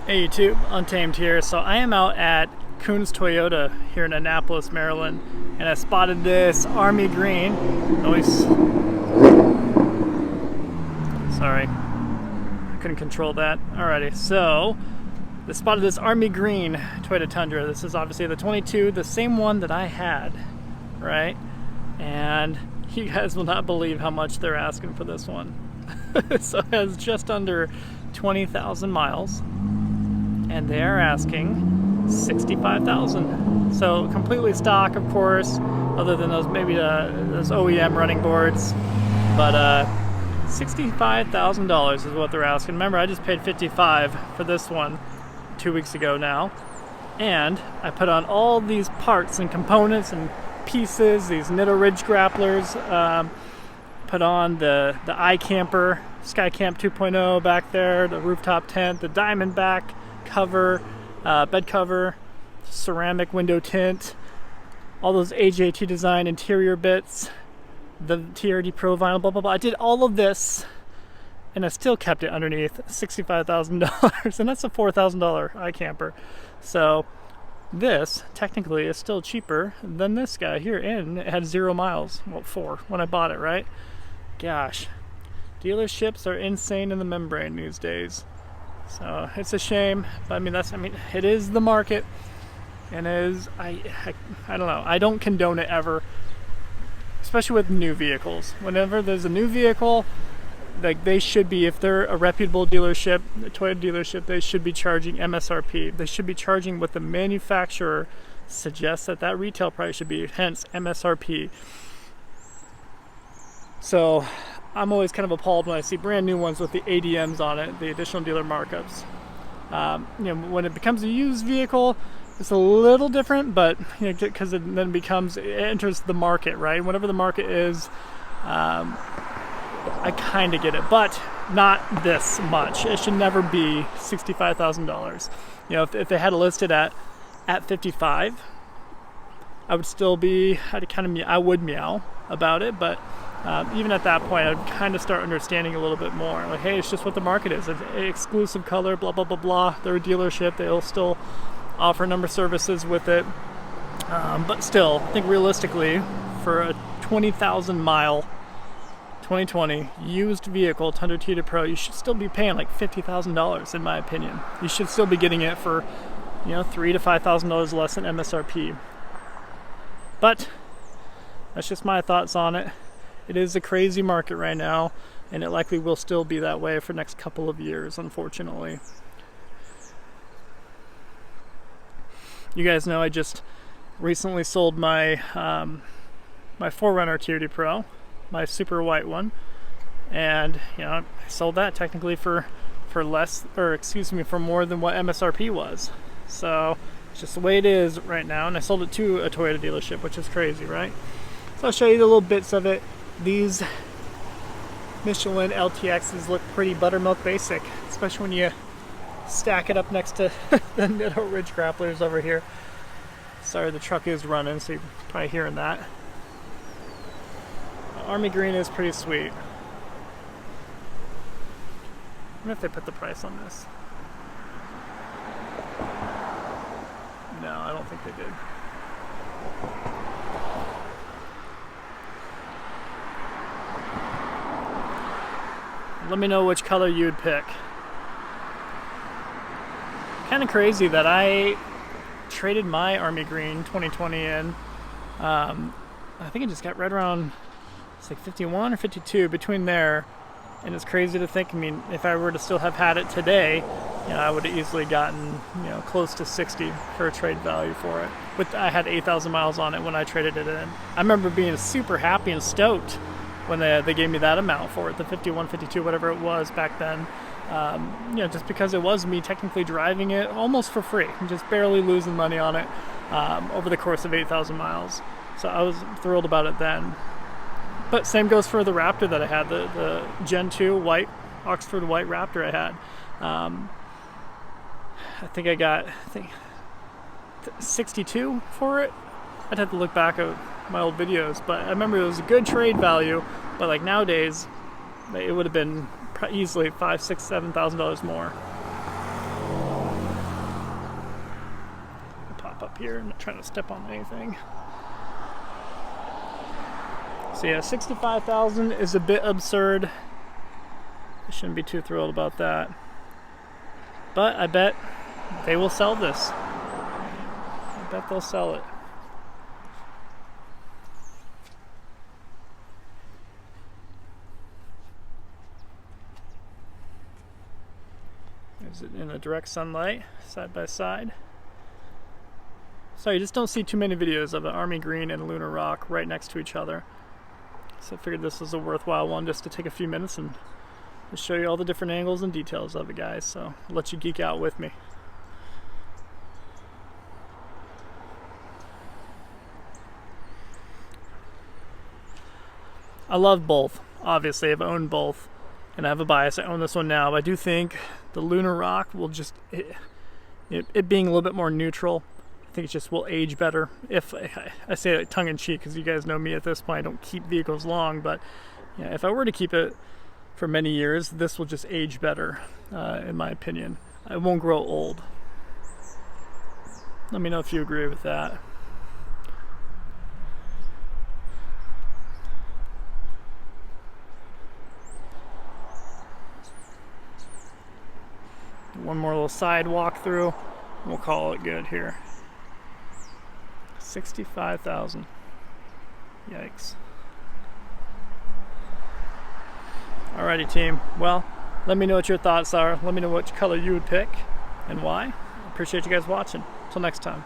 Hey YouTube, Untamed here. So I am out at Koons Toyota here in Annapolis, Maryland, and I spotted this army green. Sorry, I couldn't control that. Alrighty, so I spotted this army green Toyota Tundra. This is obviously the 22, the same one that I had, right? And you guys will not believe how much they're asking for this one. So it has just under 20,000 miles. And they are asking $65,000. So completely stock, of course, other than those maybe those OEM running boards. But $65,000 is what they're asking. Remember, I just paid $55,000 for this one 2 weeks ago now, and I put on all these parts and components and pieces. These Nitto Ridge grapplers. Put on the iCamper Skycamp 2.0 back there, the rooftop tent, the diamond back cover, bed cover, ceramic window tint, all those AJT design interior bits, the TRD Pro vinyl, blah, blah, blah. I did all of this, and I still kept it underneath $65,000, and that's a $4,000 iCamper. So this, technically, is still cheaper than this guy here, and it had 0 miles. Well, 4 when I bought it, right? Gosh, dealerships are insane in the membrane these days. So it's a shame, but I mean it is the market, and I don't know. I don't condone it ever, especially with new vehicles. Whenever there's a new vehicle, like they should be, if they're a reputable dealership, a Toyota dealership, they should be charging MSRP. They should be charging what the manufacturer suggests that retail price should be, hence MSRP. So I'm always kind of appalled when I see brand new ones with the ADMs on it, the additional dealer markups. When it becomes a used vehicle, it's a little different, but because it then it enters the market, right? Whatever the market is, I kind of get it, but not this much. It should never be $65,000. If they had it listed at $55,000, I would still be, I would meow about it, but even at that point, I'd kind of start understanding a little bit more. Like, hey, it's just what the market is. It's an exclusive color, blah, blah, blah, blah. They're a dealership. They'll still offer a number of services with it. But still, I think realistically, for a 20,000 mile 2020 used vehicle, Tundra TRD Pro, you should still be paying like $50,000 in my opinion. You should still be getting it for, $3,000 to $5,000 less than MSRP. But that's just my thoughts on it. It is a crazy market right now, and it likely will still be that way for the next couple of years, unfortunately. You guys know I just recently sold my my 4Runner TRD Pro, my super white one, and I sold that technically for less, or excuse me, for more than what MSRP was. So it's just the way it is right now, and I sold it to a Toyota dealership, which is crazy, right? So I'll show you the little bits of it. These Michelin LTXs look pretty buttermilk basic, especially when you stack it up next to the Nitto Ridge grapplers over here. Sorry, the truck is running, so you're probably hearing that. Army green is pretty sweet. I wonder if they put the price on this. No, I don't think they did. Let me know which color you'd pick. Kind of crazy that I traded my Army Green 2020 in. I think it just got right around, it's like 51 or 52 between there. And it's crazy to think, if I were to still have had it today, I would have easily gotten, close to 60 for a trade value for it. I had 8,000 miles on it when I traded it in. I remember being super happy and stoked when they gave me that amount for it, the 51, 52, whatever it was back then. Just because it was me technically driving it almost for free, just barely losing money on it over the course of 8,000 miles. So I was thrilled about it then. But same goes for the Raptor that I had, the Gen 2 white, Oxford white Raptor I had. I think I got 62 for it. I'd have to look back at my old videos, but I remember it was a good trade value. But like nowadays, it would have been easily $5,000, $6,000, $7,000 more. step up here. I'm not trying to step on anything. So yeah, 65,000 is a bit absurd. I shouldn't be too thrilled about that. But I bet they will sell this. I bet they'll sell it. Is it in the direct sunlight, side by side? So you just don't see too many videos of an Army Green and Lunar Rock right next to each other. So I figured this was a worthwhile one just to take a few minutes and just show you all the different angles and details of it, guys. So I'll let you geek out with me. I love both. Obviously, I've owned both, and I have a bias. I own this one now, but I do think the Lunar Rock will just, it being a little bit more neutral, I think it just will age better. If I say it tongue-in-cheek, because you guys know me at this point, I don't keep vehicles long, but yeah, if I were to keep it for many years, this will just age better, in my opinion. It won't grow old. Let me know if you agree with that. One more little side walk through, and we'll call it good here. 65,000. Yikes. Alrighty, team. Well, let me know what your thoughts are. Let me know which color you would pick and why. Appreciate you guys watching. Until next time.